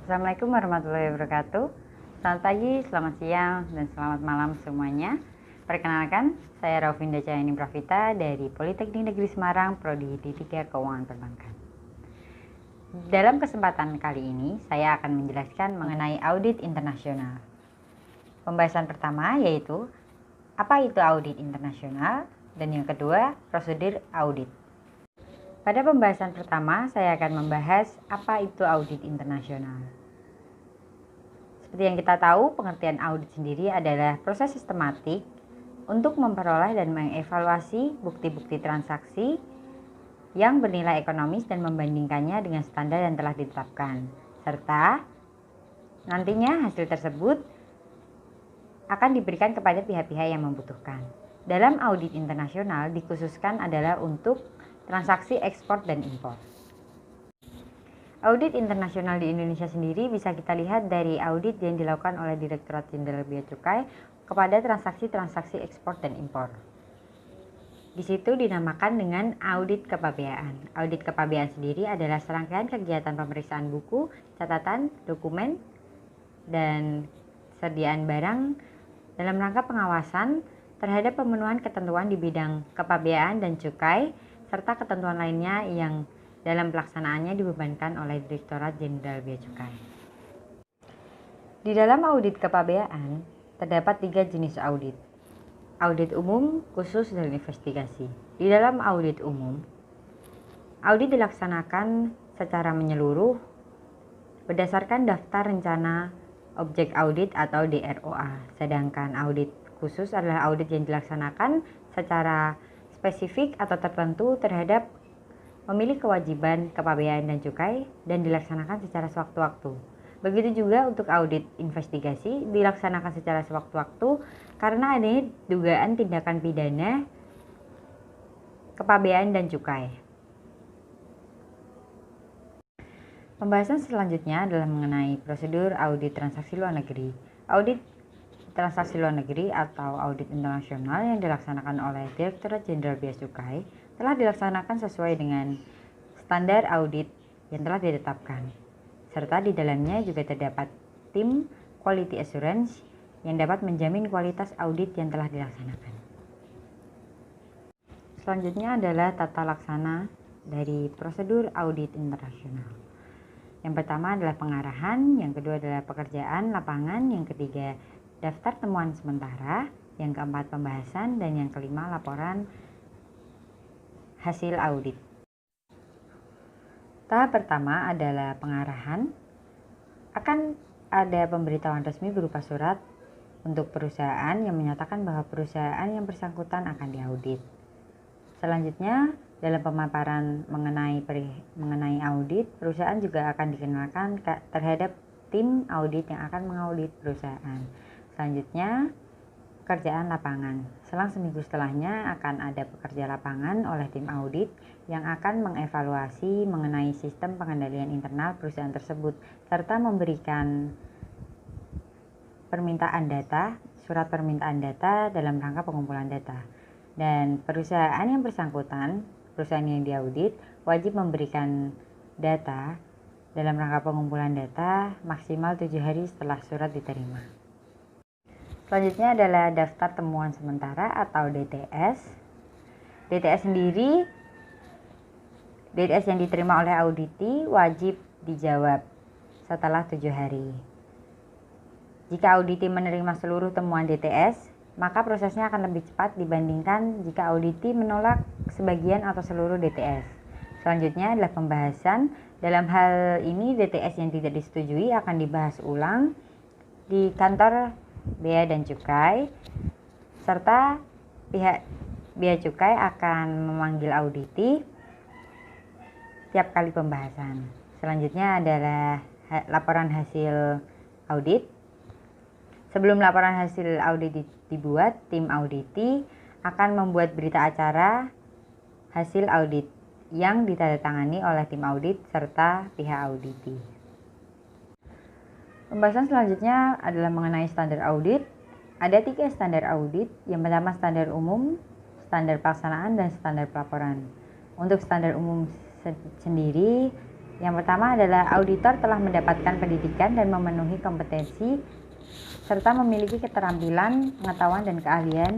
Assalamualaikum warahmatullahi wabarakatuh. Selamat pagi, selamat siang, dan selamat malam semuanya. Perkenalkan, saya Raufinda Cahyani Pravita dari Politeknik Negeri Semarang, Prodi D3 Keuangan Perbankan. Dalam kesempatan kali ini, saya akan menjelaskan mengenai audit internasional. Pembahasan pertama yaitu, apa itu audit internasional? Dan yang kedua, prosedur audit. Pada pembahasan pertama, saya akan membahas apa itu audit internasional. Seperti yang kita tahu, pengertian audit sendiri adalah proses sistematik untuk memperoleh dan mengevaluasi bukti-bukti transaksi yang bernilai ekonomis dan membandingkannya dengan standar yang telah ditetapkan, serta nantinya hasil tersebut akan diberikan kepada pihak-pihak yang membutuhkan. Dalam audit internasional dikhususkan adalah untuk transaksi ekspor dan impor. Audit internasional di Indonesia sendiri bisa kita lihat dari audit yang dilakukan oleh Direktorat Jenderal Bea Cukai kepada transaksi-transaksi ekspor dan impor. Di situ dinamakan dengan audit kepabeaan. Audit kepabeaan sendiri adalah serangkaian kegiatan pemeriksaan buku, catatan, dokumen, dan sediaan barang dalam rangka pengawasan terhadap pemenuhan ketentuan di bidang kepabeaan dan cukai, serta ketentuan lainnya yang dalam pelaksanaannya dibebankan oleh Direktorat Jenderal Bea Cukai. Di dalam audit kepabeaan, terdapat 3 jenis audit. Audit umum, khusus, dan investigasi. Di dalam audit umum, audit dilaksanakan secara menyeluruh berdasarkan daftar rencana objek audit atau DROA. Sedangkan audit khusus adalah audit yang dilaksanakan secara spesifik atau tertentu terhadap memilih kewajiban kepabean dan cukai dan dilaksanakan secara sewaktu-waktu. Begitu juga untuk audit investigasi dilaksanakan secara sewaktu-waktu karena adanya dugaan tindakan pidana kepabean dan cukai. Pembahasan selanjutnya adalah mengenai prosedur audit transaksi luar negeri. Audit transaksi luar negeri atau audit internasional yang dilaksanakan oleh Direktorat Jenderal Bea Cukai telah dilaksanakan sesuai dengan standar audit yang telah ditetapkan, serta di dalamnya juga terdapat tim quality assurance yang dapat menjamin kualitas audit yang telah dilaksanakan. Selanjutnya adalah tata laksana dari prosedur audit internasional. Yang pertama adalah pengarahan, yang kedua adalah pekerjaan lapangan, yang ketiga daftar temuan sementara, yang keempat pembahasan, dan yang kelima laporan hasil audit. Tahap pertama adalah pengarahan. Akan ada pemberitahuan resmi berupa surat untuk perusahaan yang menyatakan bahwa perusahaan yang bersangkutan akan diaudit. Selanjutnya, dalam pemaparan mengenai audit, perusahaan juga akan dikenalkan terhadap tim audit yang akan mengaudit perusahaan. Selanjutnya, pekerjaan lapangan. Selang seminggu setelahnya akan ada pekerja lapangan oleh tim audit yang akan mengevaluasi mengenai sistem pengendalian internal perusahaan tersebut serta memberikan surat permintaan data dalam rangka pengumpulan data. Dan perusahaan yang bersangkutan, perusahaan yang diaudit, wajib memberikan data dalam rangka pengumpulan data maksimal 7 hari setelah surat diterima. Selanjutnya adalah daftar temuan sementara atau DTS. DTS sendiri, DTS yang diterima oleh auditi wajib dijawab setelah 7 hari. Jika auditi menerima seluruh temuan DTS, maka prosesnya akan lebih cepat dibandingkan jika auditi menolak sebagian atau seluruh DTS. Selanjutnya adalah pembahasan. Dalam hal ini DTS yang tidak disetujui akan dibahas ulang di kantor Bea dan Cukai, serta pihak Bea Cukai akan memanggil auditi setiap kali pembahasan. Selanjutnya adalah laporan hasil audit. Sebelum laporan hasil audit dibuat, tim auditi akan membuat berita acara hasil audit yang ditandatangani oleh tim audit serta pihak auditi. Pembahasan selanjutnya adalah mengenai standar audit. Ada 3 standar audit. Yang pertama standar umum, standar pelaksanaan, dan standar pelaporan. Untuk standar umum sendiri Yang pertama adalah auditor telah mendapatkan pendidikan dan memenuhi kompetensi serta memiliki keterampilan, pengetahuan, dan keahlian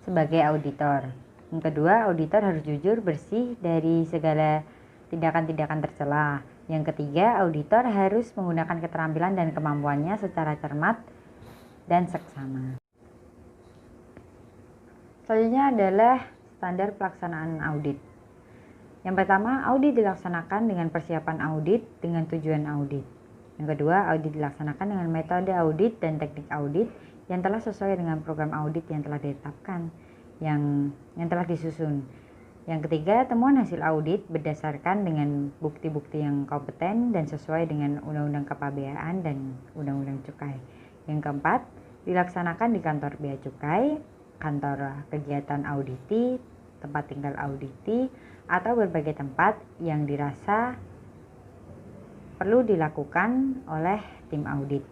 sebagai auditor. Yang kedua, auditor harus jujur, bersih dari segala tindakan-tindakan tercela. Yang ketiga, auditor harus menggunakan keterampilan dan kemampuannya secara cermat dan seksama. Selanjutnya adalah standar pelaksanaan audit. Yang pertama, audit dilaksanakan dengan persiapan audit dengan tujuan audit. Yang kedua, audit dilaksanakan dengan metode audit dan teknik audit yang telah sesuai dengan program audit yang telah ditetapkan, yang telah disusun. Yang ketiga, temuan hasil audit berdasarkan dengan bukti-bukti yang kompeten dan sesuai dengan Undang-Undang Kepabeanan dan Undang-Undang Cukai. Yang keempat, dilaksanakan di kantor Bea Cukai, kantor kegiatan auditi, tempat tinggal auditi, atau berbagai tempat yang dirasa perlu dilakukan oleh tim audit.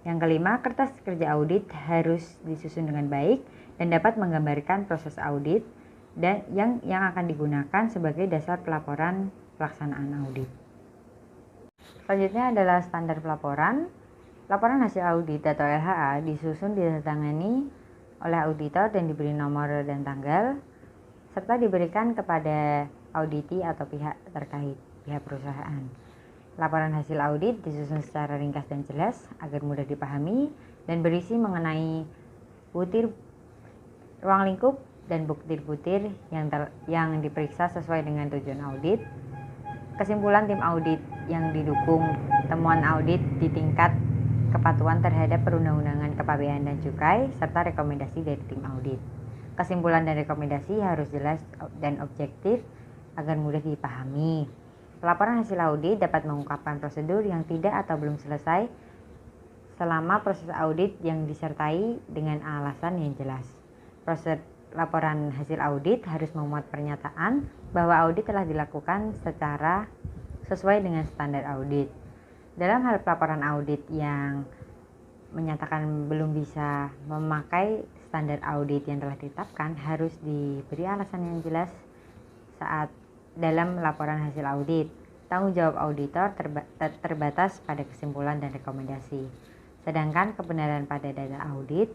Yang kelima, kertas kerja audit harus disusun dengan baik dan dapat menggambarkan proses audit dan yang akan digunakan sebagai dasar pelaporan pelaksanaan audit. Selanjutnya adalah standar pelaporan. Laporan hasil audit atau LHA disusun ditandatangani oleh auditor dan diberi nomor dan tanggal, serta diberikan kepada auditi atau pihak terkait, pihak perusahaan. Laporan hasil audit disusun secara ringkas dan jelas agar mudah dipahami dan berisi mengenai butir ruang lingkup dan butir-butir yang diperiksa sesuai dengan tujuan audit, kesimpulan tim audit yang didukung temuan audit di tingkat kepatuhan terhadap perundang-undangan kepabeanan dan cukai, serta rekomendasi dari tim audit. Kesimpulan dan rekomendasi harus jelas dan objektif agar mudah dipahami. Pelaporan hasil audit dapat mengungkapkan prosedur yang tidak atau belum selesai selama proses audit yang disertai dengan alasan yang jelas. Proses laporan hasil audit harus memuat pernyataan bahwa audit telah dilakukan secara sesuai dengan standar audit. Dalam hal pelaporan audit yang menyatakan belum bisa memakai standar audit yang telah ditetapkan, harus diberi alasan yang jelas saat dalam laporan hasil audit. Tanggung jawab auditor terbatas pada kesimpulan dan rekomendasi, sedangkan kebenaran pada data audit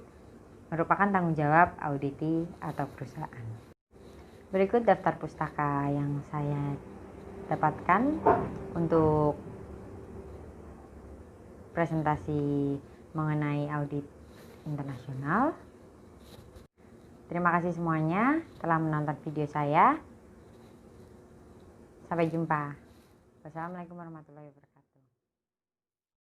merupakan tanggung jawab auditi atau perusahaan. Berikut daftar pustaka yang saya dapatkan untuk presentasi mengenai audit internasional. Terima kasih semuanya telah menonton video saya. Sampai jumpa. Wassalamualaikum warahmatullahi wabarakatuh.